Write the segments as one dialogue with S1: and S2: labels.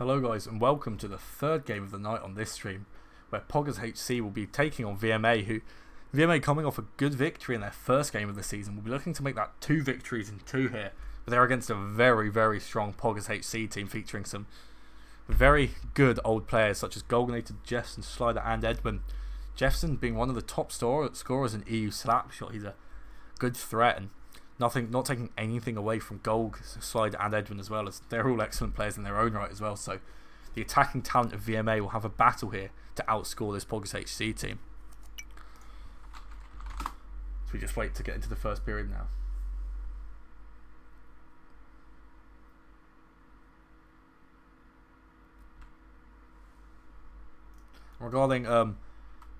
S1: Hello guys and welcome to the third game of the night on this stream, where Poggers HC will be taking on VMA, who VMA coming off a good victory in their first game of the season will be looking to make that 2 victories in 2 here, but they're against a very strong Poggers HC team featuring some very good old players such as Golganator, Jefferson, Slider and Edwin. Jefferson being one of the top scorers in EU Slapshot. He's a good threat and not taking anything away from Golg, Slider and Edwin as well, as they're all excellent players in their own right as well. So the attacking talent of VMA will have a battle here to outscore this Poggers HC team. So we just wait to get into the first period now. Regarding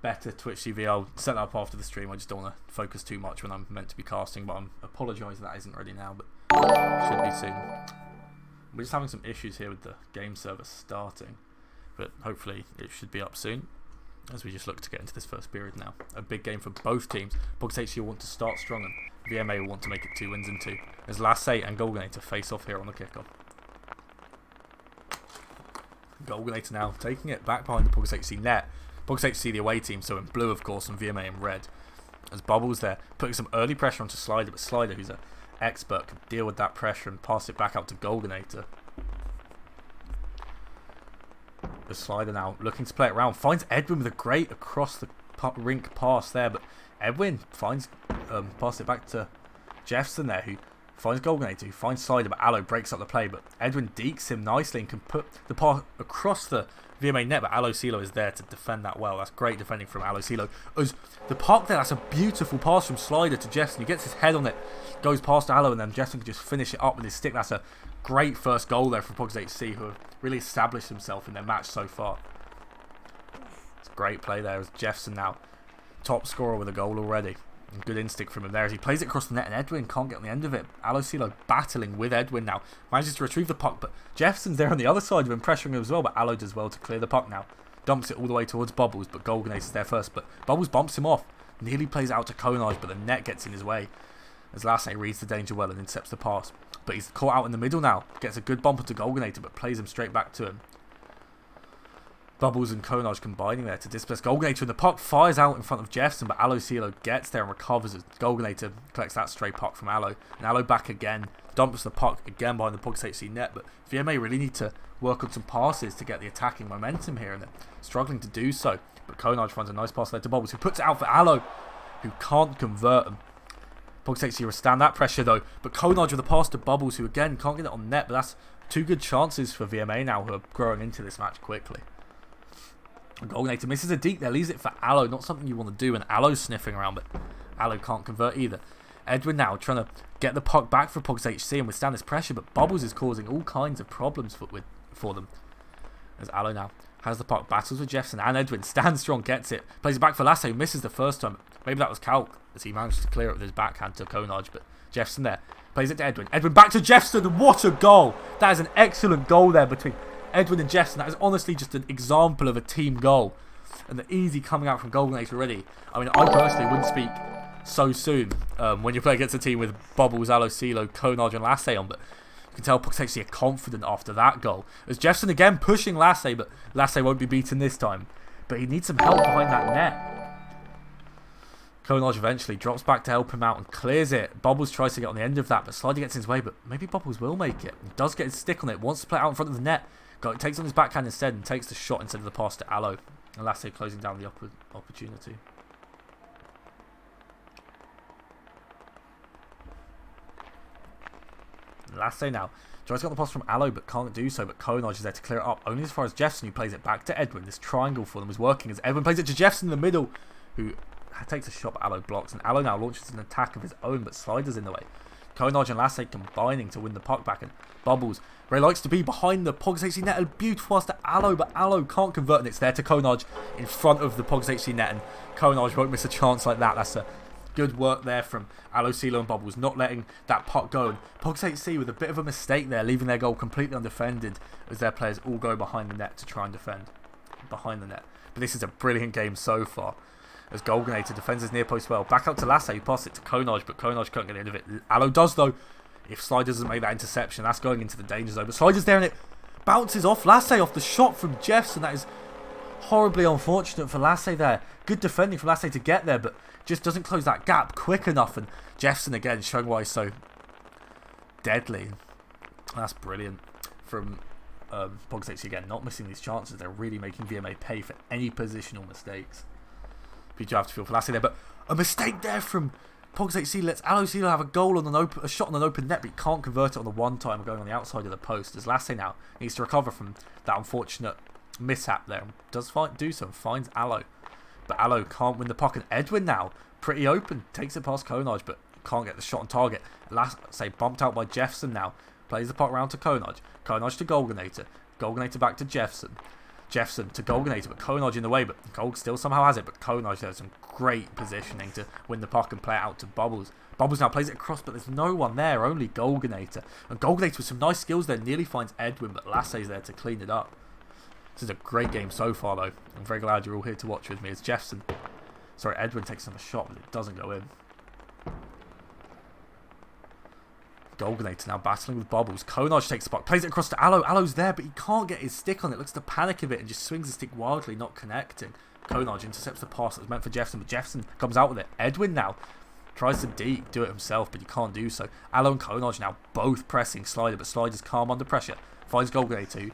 S1: better Twitch TV, I'll set that up after the stream. I just don't want to focus too much when I'm meant to be casting, but I'm apologising that isn't ready now, but should be soon. We're just having some issues here with the game server starting, but hopefully it should be up soon as we just look to get into this first period now. A big game for both teams. Poggers HC will want to start strong and VMA will want to make it 2 wins in 2 as Lasse and Golganator face off here on the kickoff. Golganator now taking it back behind the Poggers HC net. Poggers HC the away team, so in blue of course, and VMA in red. As Bubbles there, putting some early pressure onto Slider, but Slider, who's an expert, can deal with that pressure and pass it back out to Golganator. The Slider now looking to play it around, finds Edwin with a great across the rink pass there, but Edwin finds pass it back to Jefferson there, who finds Golganator, who finds Slider, but Allo breaks up the play, but Edwin dekes him nicely and can put the pass across the VMA net, but EUSL is there to defend that well. That's great defending from EUSL. As the puck there, that's a beautiful pass from Slider to Jefferson. He gets his head on it, goes past Allo, and then Jefferson can just finish it up with his stick. That's a great first goal there from Poggers HC, who have really established himself in their match so far. It's a great play there as Jefferson now top scorer with a goal already. And good instinct from him there as he plays it across the net, and Edwin can't get on the end of it. EUSL battling with Edwin now, manages to retrieve the puck, but Jefferson's there on the other side of him, pressuring him as well, but Allo does well to clear the puck now. Dumps it all the way towards Bubbles, but Golganator's there first, but Bubbles bumps him off. Nearly plays it out to Conage, but the net gets in his way as Lasse reads the danger well and intercepts the pass. But he's caught out in the middle now, gets a good bumper to Golganator, but plays him straight back to him. Bubbles and Conage combining there to dispossess Golganator, and the puck fires out in front of Jefferson, but EUSL gets there and recovers as Golganator collects that stray puck from Allo. And Allo back again, dumps the puck again behind the Poggers HC net, but VMA really need to work on some passes to get the attacking momentum here, and they're struggling to do so. But Conage finds a nice pass there to Bubbles, who puts it out for Allo, who can't convert him. Poggers HC withstand that pressure though, but Conage with a pass to Bubbles, who again can't get it on net, but that's 2 good chances for VMA now, who are growing into this match quickly. Golganator misses a deke there, leaves it for Allo, not something you want to do, and Allo's sniffing around, but Allo can't convert either. Edwin now trying to get the puck back for Poggers HC and withstand this pressure, but Bubbles is causing all kinds of problems for them. As Allo now has the puck, battles with Jefferson and Edwin, stands strong, gets it, plays it back for Lasse, who misses the first time. Maybe that was Calc, as he managed to clear it with his backhand to Conage, but Jefferson there, plays it to Edwin. Edwin back to Jefferson, and what a goal! That is an excellent goal there between Edwin and Jefferson. That is honestly just an example of a team goal, and the easy coming out from Golganator already. I mean, I personally wouldn't speak so soon when you play against a team with Bubbles, EUSL, Conage and Lasse on, but you can tell Poggers HC are confident after that goal. As Jefferson again pushing Lasse, but Lasse won't be beaten this time, but he needs some help behind that net. Conage eventually drops back to help him out and clears it. Bubbles tries to get on the end of that, but Slider gets in his way, but maybe Bubbles will make it. He does get his stick on it, wants to play it out in front of the net. Takes on his backhand instead and takes the shot instead of the pass to Allo. And Lasse closing down the opportunity. Lasse now tries to get the pass from Allo but can't do so, but Conage is there to clear it up only as far as Jefferson, who plays it back to Edwin. This triangle for them is working as Edwin plays it to Jefferson in the middle, who takes a shot, but Allo blocks, and Allo now launches an attack of his own, but Slider's in the way. Conage and Lasse combining to win the puck back, and Bubbles very likes to be behind the Poggers HC net. A beautiful pass to Allo, but Allo can't convert, and it's there to Conage in front of the Poggers HC net, and Conage won't miss a chance like that. That's a good work there from EUSL and Bubbles, not letting that puck go. And Poggers HC with a bit of a mistake there, leaving their goal completely undefended as their players all go behind the net to try and defend behind the net. But this is a brilliant game so far, as Golganator defends his near post well. Back out to Lasse, who passes it to Conage, but Conage can't get the end of it. Allo does though. If Slider doesn't make that interception, that's going into the danger zone. But Slider's there and it bounces off Lasse off the shot from Jefferson. That is horribly unfortunate for Lasse there. Good defending from Lasse to get there, but just doesn't close that gap quick enough. And Jefferson again showing why he's so deadly. That's brilliant from Poggers HC again, not missing these chances. They're really making VMA pay for any positional mistakes. But you do have to feel for Lasse there. But a mistake there from Poggers HC lets EUSL have a shot on an open net, but he can't convert it on the one time going on the outside of the post. As Lasse now needs to recover from that unfortunate mishap there. Does do so and finds Aloe. But Aloe can't win the puck. And Edwin now, pretty open, takes it past Konaj, but can't get the shot on target. Lasse bumped out by Jefferson now. Plays the puck round to Konaj. Konaj to Golganator. Golganator back to Jefferson. Jefferson to Golganator, but Konaj in the way. But Golg still somehow has it. But Konaj has some great positioning to win the puck and play it out to Bubbles. Bubbles now plays it across, but there's no one there. Only Golganator. And Golganator with some nice skills there nearly finds Edwin, but Lasse's there to clean it up. This is a great game so far, though. I'm very glad you're all here to watch with me. As Edwin takes another shot, but it doesn't go in. Golganator now battling with Bubbles. Konaj takes the puck, plays it across to Aloe. Aloe's there, but he can't get his stick on it. Looks to panic a bit and just swings the stick wildly, not connecting. Konaj intercepts the pass that was meant for Jefferson, but Jefferson comes out with it. Edwin now tries to do it himself, but he can't do so. Aloe and Konaj now both pressing Slider, but Slider's calm under pressure. Finds Golganator, who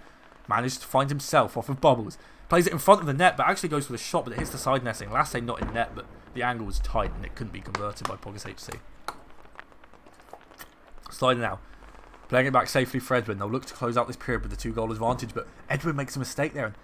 S1: managed to find himself off of Bubbles. Plays it in front of the net, but actually goes for the shot, but it hits the side netting. Lasse not in net, but the angle was tight and it couldn't be converted by Poggers HC. Slider now, playing it back safely for Edwin. They'll look to close out this period with the 2-goal advantage, but Edwin makes a mistake there, and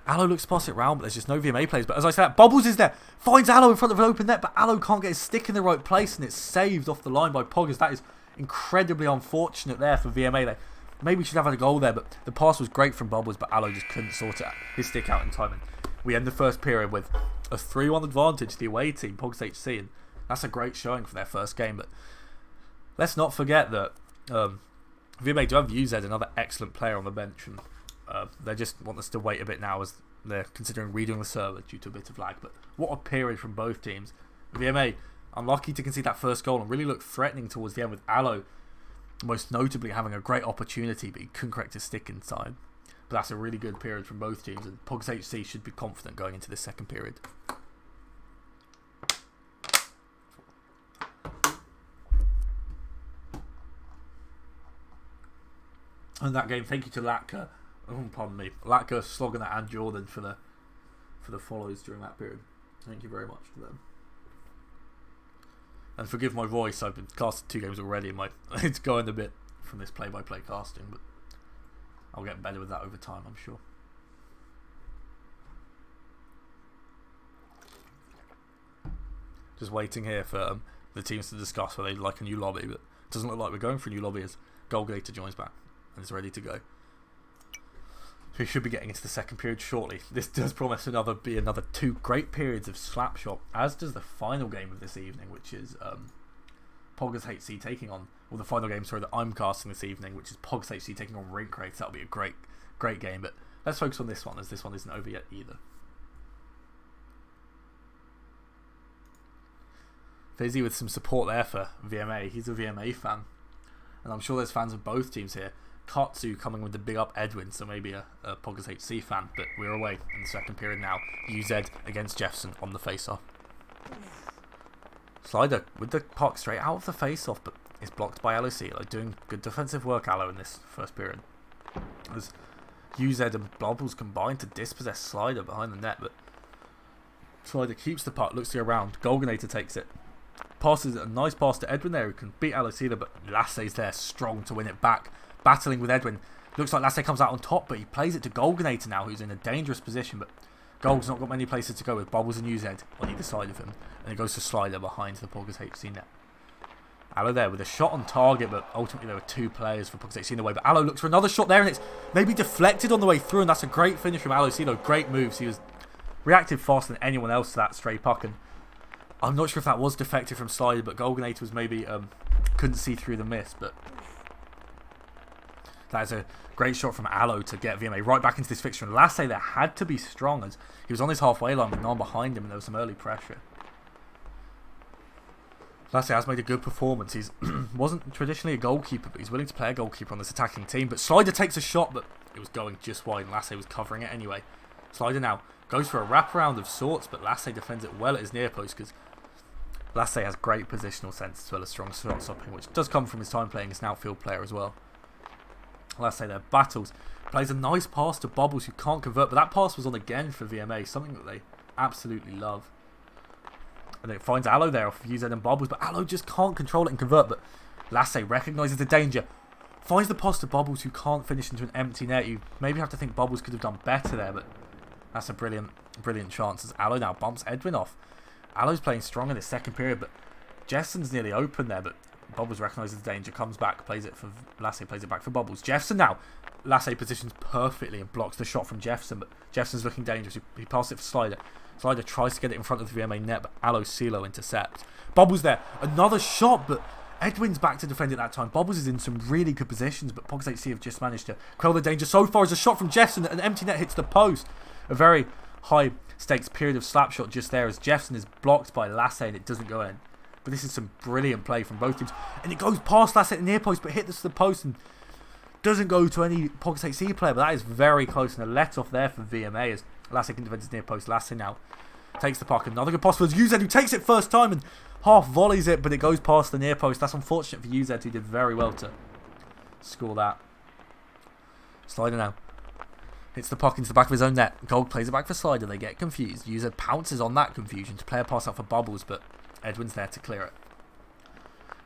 S1: Aloe looks past it round, but there's just no VMA players. But as I said, Bubbles is there, finds Aloe in front of an open net, but Aloe can't get his stick in the right place, and it's saved off the line by Poggers. That is incredibly unfortunate there for VMA. They maybe should have had a goal there, but the pass was great from Bubbles, but Aloe just couldn't sort his stick out in time. And we end the first period with a 3-1 advantage to the away team, Poggers HC, and that's a great showing for their first game. But let's not forget that VMA do have EUSL, another excellent player on the bench, and they just want us to wait a bit now as they're considering redoing the server due to a bit of lag. But what a period from both teams. VMA unlucky to concede that first goal and really looked threatening towards the end, with Aloe most notably having a great opportunity, but he couldn't correct his stick inside. But that's a really good period from both teams, and Poggers HC should be confident going into this second period. And that game, thank you to Latka. Oh, pardon me, Latka, Slogan, and Jordan for the follows during that period. Thank you very much to them. And forgive my voice, I've been casted 2 games already. It's going a bit from this play-by-play casting, but I'll get better with that over time, I'm sure. Just waiting here for the teams to discuss whether they'd like a new lobby, but it doesn't look like we're going for a new lobby as Golganator joins back and is ready to go. We should be getting into the second period shortly. This does promise be another 2 great periods of Slapshot, as does the final game of this evening, which is Poggers HC taking on, well, the final game, sorry, that I'm casting this evening, which is Poggers HC taking on Rink Rates. That'll be a great game, but let's focus on this one, as this one isn't over yet either. Fizzy with some support there for VMA. He's a VMA fan, and I'm sure there's fans of both teams here. Katsu coming with the big up Edwin, so maybe a Poggers HC fan, but we're away in the second period now. UZ against Jefferson on the face-off. Slider with the puck straight out of the face-off, but is blocked by EUSL. Doing good defensive work, Aloe, in this first period. As UZ and Bubbles combine to dispossess Slider behind the net, but Slider keeps the puck, looks to go around. Golganator takes it. Passes a nice pass to Edwin there, who can beat EUSL, but Lasse's there strong to win it back. Battling with Edwin. Looks like Lasse comes out on top, but he plays it to Golganator now, who's in a dangerous position. But Golg's not got many places to go, with Bubbles and UZ on either side of him. And it goes to Slider behind the Poggers HC net. Aloe there with a shot on target, but ultimately there were 2 players for Poggers HC in the way. But Aloe looks for another shot there, and it's maybe deflected on the way through, and that's a great finish from EUSL. Great moves. He was reacted faster than anyone else to that stray puck, and I'm not sure if that was defective from Slider, but Golganator was maybe couldn't see through the miss, but that is a great shot from Aloe to get VMA right back into this fixture. And Lasse there had to be strong, as he was on his halfway line with no one behind him, and there was some early pressure. Lasse has made a good performance. He wasn't traditionally a goalkeeper, but he's willing to play a goalkeeper on this attacking team. But Slider takes a shot, but it was going just wide and Lasse was covering it anyway. Slider now goes for a wraparound of sorts, but Lasse defends it well at his near post because Lasse has great positional sense as well as strong shot stopping, which does come from his time playing as an outfield player as well. Lasse there battles, plays a nice pass to Bobbles who can't convert, but that pass was on again for VMA, something that they absolutely love. And it finds Aloe there off of UZ and Bobbles, but Aloe just can't control it and convert, but Lasse recognises the danger, finds the pass to Bobbles who can't finish into an empty net. You maybe have to think Bobbles could have done better there, but that's a brilliant chance as Aloe now bumps Edwin off. Aloe's playing strong in the second period, but Jeffson's nearly open there, but Bobbles recognises the danger, comes back, plays it for Lasse, plays it back for Bobbles. Jefferson now, Lasse positions perfectly and blocks the shot from Jefferson, but Jefferson's looking dangerous. He passes it for Slider. Slider tries to get it in front of the VMA net, but EUSL intercepts. Bobbles there, another shot, but Edwin's back to defend it that time. Bobbles is in some really good positions, but Poggers HC have just managed to quell the danger so far as a shot from Jefferson. An empty net hits the post. A very high stakes period of slap shot just there as Jefferson is blocked by Lasse and it doesn't go in. But this is some brilliant play from both teams. And it goes past Lasse at the near post, but hits the post and doesn't go to any Poggers HC player. But that is very close and a let off there for VMA as Lasse can defend his near post. Lasse now takes the puck. Another good pass for UZ who takes it first time and half volleys it, but it goes past the near post. That's unfortunate for UZ who did very well to score that. Slider now hits the puck into the back of his own net. Gold plays it back for Slider. They get confused. UZ pounces on that confusion to play a pass out for Bubbles, but Edwin's there to clear it.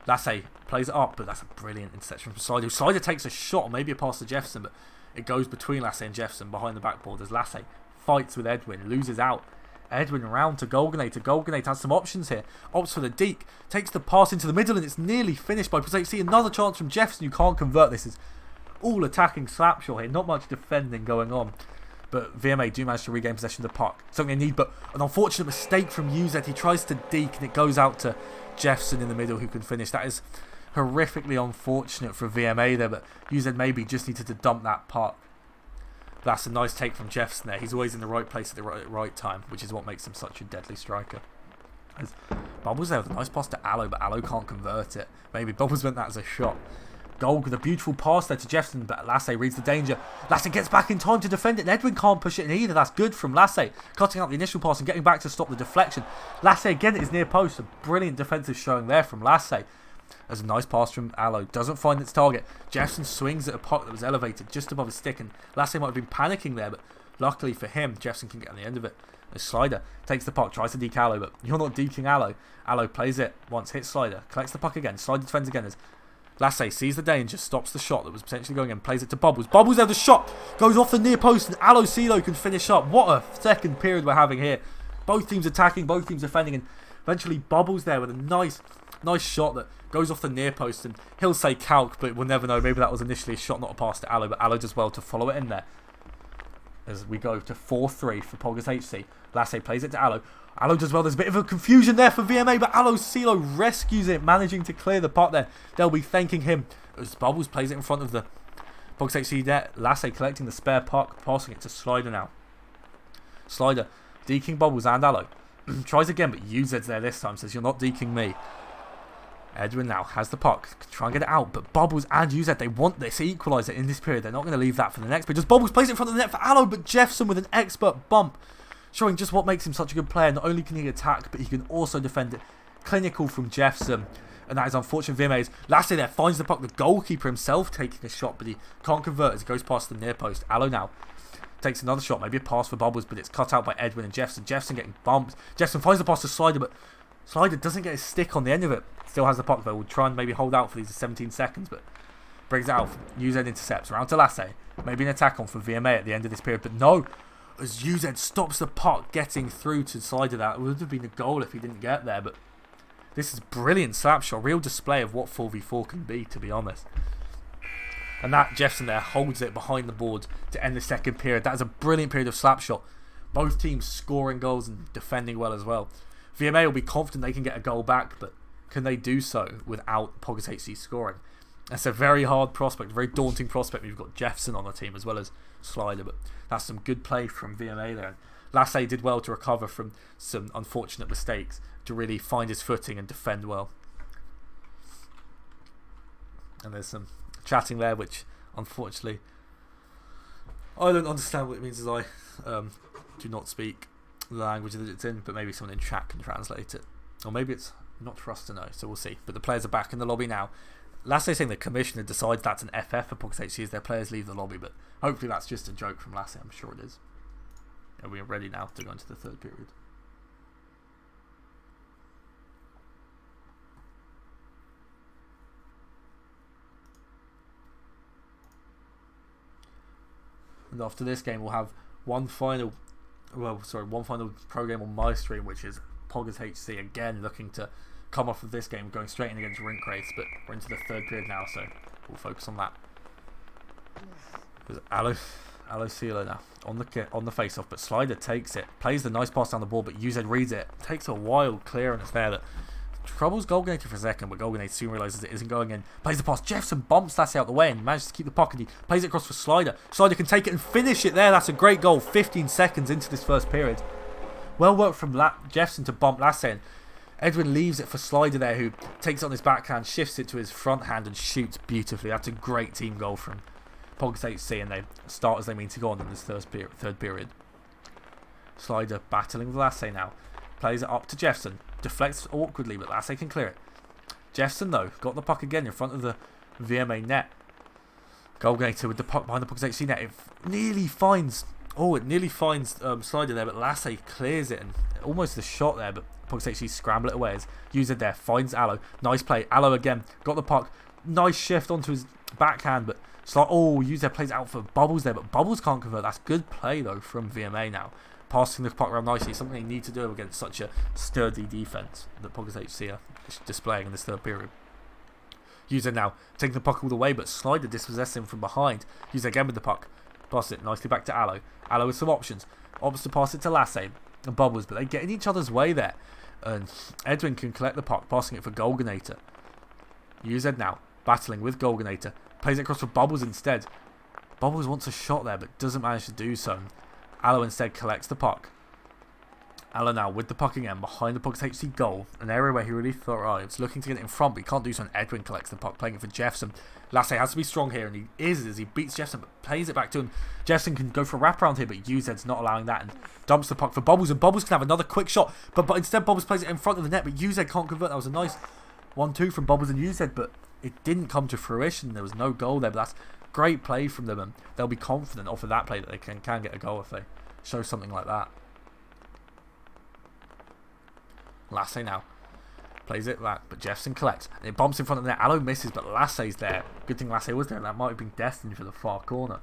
S1: Lasse plays it up, but that's a brilliant interception from Slider. Slider takes a shot, maybe a pass to Jefferson, but it goes between Lasse and Jefferson behind the backboard as Lasse fights with Edwin, loses out. Edwin round to Golganate. Golganate has some options here. Opts for the deke. Takes the pass into the middle and it's nearly finished by Poggers. See another chance from Jefferson. You can't convert. This is all attacking slapshot here. Not much defending going on. But VMA do manage to regain possession of the puck. Something they need, but an unfortunate mistake from UZ. He tries to deke and it goes out to Jefferson in the middle who can finish. That is horrifically unfortunate for VMA there, but UZ maybe just needed to dump that puck. That's a nice take from Jefferson there. He's always in the right place at the right time, which is what makes him such a deadly striker. As Bubbles there with a nice pass to Aloe, but Aloe can't convert it. Maybe Bubbles meant that as a shot. Gold with a beautiful pass there to Jefferson, but Lasse reads the danger. Lasse gets back in time to defend it, and Edwin can't push it in either. That's good from Lasse, cutting out the initial pass and getting back to stop the deflection. Lasse again at his near post. A brilliant defensive showing there from Lasse. There's a nice pass from Aloe. Doesn't find its target. Jefferson swings at a puck that was elevated just above his stick, and Lasse might have been panicking there, but luckily for him, Jefferson can get on the end of it. The Slider takes the puck, tries to deke Aloe, but you're not deking Aloe. Aloe plays it once, hits Slider, collects the puck again. Slider defends again as Lasse sees the danger, stops the shot that was potentially going in, plays it to Bubbles. Bubbles there, the shot goes off the near post, and EUSL can finish up. What a second period we're having here. Both teams attacking, both teams defending, and eventually Bubbles there with a nice shot that goes off the near post, and he'll say calc, but we'll never know. Maybe that was initially a shot, not a pass to Aloe, but Aloe does well to follow it in there. As we go to 4-3 for Poggers HC. Lasse plays it to Aloe. Aloe does well. There's a bit of a confusion there for VMA, but EUSL rescues it, managing to clear the puck there. They'll be thanking him as Bubbles plays it in front of the Poggers HC net. Lasse collecting the spare puck, passing it to Slider now. Slider deking Bubbles and Aloe. Tries again, but UZ's there this time, says you're not deking me. Edwin now has the puck, try and get it out, but Bubbles and UZ, they want this equaliser in this period. They're not going to leave that for the next period. Just Bubbles plays it in front of the net for Aloe, but Jefferson with an expert bump, showing just what makes him such a good player. Not only can he attack, but he can also defend it. Clinical from Jefferson, and that is unfortunate. VMA's Lasse there finds the puck, the goalkeeper himself taking a shot, but he can't convert as it goes past the near post. Aloe now takes another shot, maybe a pass for Bubbles, but it's cut out by Edwin and Jefferson. Jefferson getting bumped. Jefferson finds the pass to Slider, but Slider doesn't get his stick on the end of it. Still has the puck though. We'll try and maybe hold out for these 17 seconds, but brings it out. UZ intercepts. Round to Lasse. Maybe an attack on for VMA at the end of this period, but no. As UZ stops the puck getting through to Slider. That would have been a goal if he didn't get there, but this is brilliant slapshot. Real display of what 4v4 can be, to be honest. And that Jefferson there holds it behind the board to end the second period. That is a brilliant period of slapshot. Both teams scoring goals and defending well as well. VMA will be confident they can get a goal back, but can they do so without Poggers HC scoring? That's a very hard prospect, a very daunting prospect. We've got Jefferson on the team as well as Slider, but that's some good play from VMA there. And Lasse did well to recover from some unfortunate mistakes to really find his footing and defend well. And there's some chatting there, which unfortunately I don't understand what it means as I do not speak the language that it's in, but maybe someone in chat can translate it. Or maybe it's not for us to know, so we'll see. But the players are back in the lobby now. Lasse saying the commissioner decides that's an FF for Poggers HC as their players leave the lobby, but hopefully that's just a joke from Lasse, I'm sure it is. And we are ready now to go into the third period. And after this game, we'll have one final pro game on my stream, which is Poggers HC again looking to come off of this game, going straight in against Rink Race. But we're into the third period now, so we'll focus on that. There's Alo Cielo now on the face-off, but Slider takes it, plays the nice pass down the ball, but UZ reads it. Takes a wild clearance there that troubles Golganator for a second, but Golganator soon realises it isn't going in. Plays the pass, Jefferson bumps Lasse out the way and manages to keep the puck, and he plays it across for Slider. Slider can take it and finish it there. That's a great goal 15 seconds into this first period. Well worked from Jefferson to bump Lasse in. Edwin leaves it for Slider there, who takes it on his backhand, shifts it to his front hand and shoots beautifully. That's a great team goal from Poggers HC, and they start as they mean to go on in this third period. Slider battling with Lasse now. Plays it up to Jefferson. Deflects awkwardly, but Lasse can clear it. Jefferson, though, got the puck again in front of the VMA net. Golganator with the puck behind the Poggers HC net. It nearly finds Slider there, but Lasse clears it, and almost a shot there, but Poggers HC scramble it away as UZ there finds Alo. Nice play. Alo again got the puck. Nice shift onto his backhand, but UZ plays out for Bubbles there, but Bubbles can't convert. That's good play though from VMA now. Passing the puck around nicely, something they need to do against such a sturdy defense that Poggers HC are displaying in this third period. UZ now taking the puck all the way, but Slider dispossesses him from behind. UZ again with the puck. Pass it nicely back to Alo. Alo with some options. Opts to pass it to Lasse and Bubbles, but they get in each other's way there. And Edwin can collect the puck, passing it for Golganator. UZ now battling with Golganator. Plays it across for Bubbles instead. Bubbles wants a shot there, but doesn't manage to do so. Alo instead collects the puck. Alo now with the puck again behind the Poggers HC goal, an area where he really thrives, looking to get it in front, but he can't do so, and Edwin collects the puck, playing it for Jefferson. Lasse has to be strong here, and he is as he beats Jefferson, but plays it back to him. Jefferson can go for a wraparound here, but UZ's not allowing that, and dumps the puck for Bubbles, and Bubbles can have another quick shot, but instead Bubbles plays it in front of the net, but UZ can't convert. That was a nice 1-2 from Bubbles and UZ, but it didn't come to fruition. There was no goal there, but that's great play from them, and they'll be confident off of that play that they can get a goal if they show something like that. Lasse now plays it back, but Jefferson collects, and it bumps in front of the net. Alo misses, but Lasse's there. Good thing Lasse was there. That might have been destined for the far corner.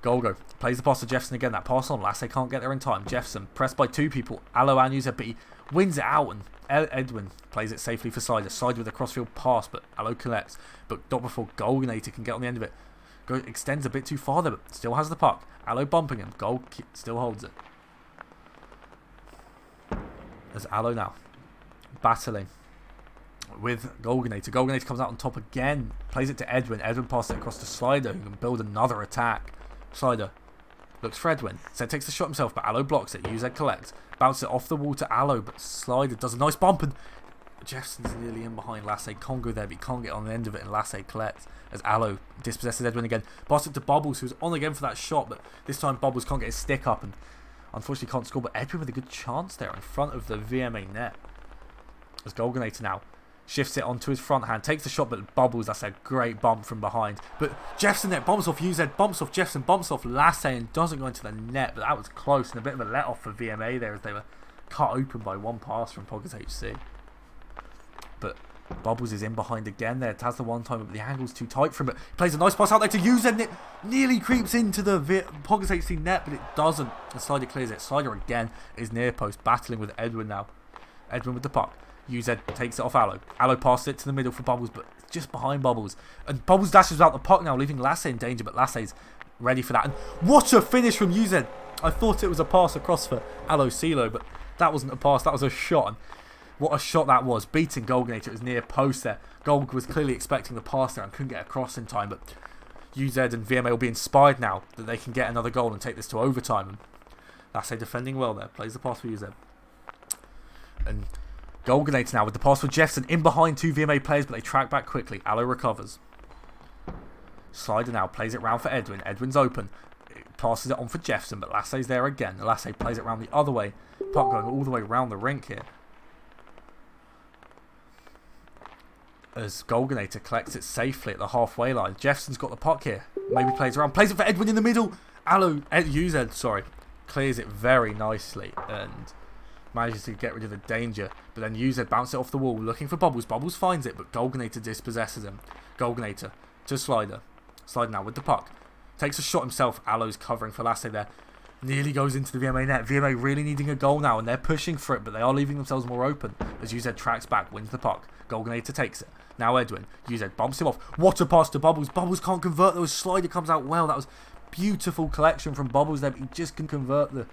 S1: Golgo plays the pass to Jefferson again. That pass on. Lasse can't get there in time. Jefferson pressed by two people, Alo and UZ, but he wins it out, and Edwin plays it safely for Slider. Slider with a crossfield pass, but Alo collects, but not before Golganator can get on the end of it. Extends a bit too far there, but still has the puck. Alo bumping him. Goal still holds it. As Alo now battling with Golganator. Golganator comes out on top again. Plays it to Edwin. Edwin passes it across to Slider, who can build another attack. Slider looks for Edwin. So takes the shot himself, but Alo blocks it. UZ collects. Bounces it off the wall to Alo, but Slider does a nice bump, and Jefferson's nearly in behind Lasse. Can't go there, but he can't get on the end of it, and Lasse collects as Alo dispossesses Edwin again. Passes it to Bubbles, who's on again for that shot, but this time Bubbles can't get his stick up, and unfortunately can't score, but Edwin with a good chance there in front of the VMA net. As Golganator now shifts it onto his front hand, takes the shot, but Bubbles, that's a great bump from behind. But Jefferson there bumps off UZ, bumps off Jefferson, bumps off Lasse, and doesn't go into the net, but that was close, and a bit of a let off for VMA there as they were cut open by one pass from Poggers HC. But Bubbles is in behind again there. It has the one time, but the angle's too tight for him. But he plays a nice pass out there to UZ, and it nearly creeps into the Poggers HC net, but it doesn't. And Slider clears it. Slider again is near post, battling with Edwin now. Edwin with the puck. UZ takes it off Alo. Alo passes it to the middle for Bubbles, but just behind Bubbles. And Bubbles dashes without the puck now, leaving Lasse in danger, but Lasse's ready for that. And what a finish from UZ! I thought it was a pass across for Alo Cielo, but that wasn't a pass, that was a shot. And what a shot that was, beating Golganator. It was near post there. Golg was clearly expecting the pass there and couldn't get across in time, but UZ and VMA will be inspired now that they can get another goal and take this to overtime. And Lasse defending well there, plays the pass for UZ. And Golganator now with the pass for Jefferson, in behind two VMA players, but they track back quickly. Alo recovers. Slider now plays it round for Edwin. Edwin's open. passes it on for Jefferson, but Lassay's there again. Lassay plays it around the other way. Puck going all the way around the rink here. As Golganator collects it safely at the halfway line. Jefferson's got the puck here. Maybe plays around. Plays it for Edwin in the middle. EUSL, clears it very nicely and manages to get rid of the danger. But then EUSL bounces it off the wall, looking for Bubbles. Bubbles finds it, but Golganator dispossesses him. Golganator to Slider. Slider now with the puck. Takes a shot himself. Alo's covering for Lassay there. Nearly goes into the VMA net. VMA really needing a goal now, and they're pushing for it, but they are leaving themselves more open. As EUSL tracks back, wins the puck. Golganator takes it. Now Edwin. EUSL bumps him off. What a pass to Bubbles. Bubbles can't convert those. Slider comes out well. That was beautiful collection from Bubbles there, but he just couldn't convert the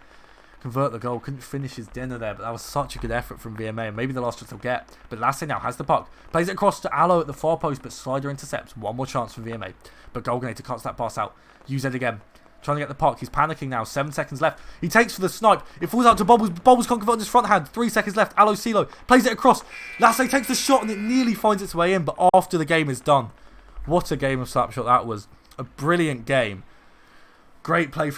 S1: goal. Couldn't finish his dinner there, but that was such a good effort from VMA, and maybe the last chance they'll get. But Lassay now has the puck. Plays it across to Alo at the far post, but Slider intercepts. One more chance for VMA. But Golganator cuts that pass out. EUSL again. Trying to get the puck. He's panicking now. 7 seconds left. He takes for the snipe. It falls out to Bubbles. Bubbles can't convert on his front hand. 3 seconds left. EUSL plays it across. Lassay takes the shot and it nearly finds its way in, but after the game is done. What a game of Slapshot that was. A brilliant game. Great play from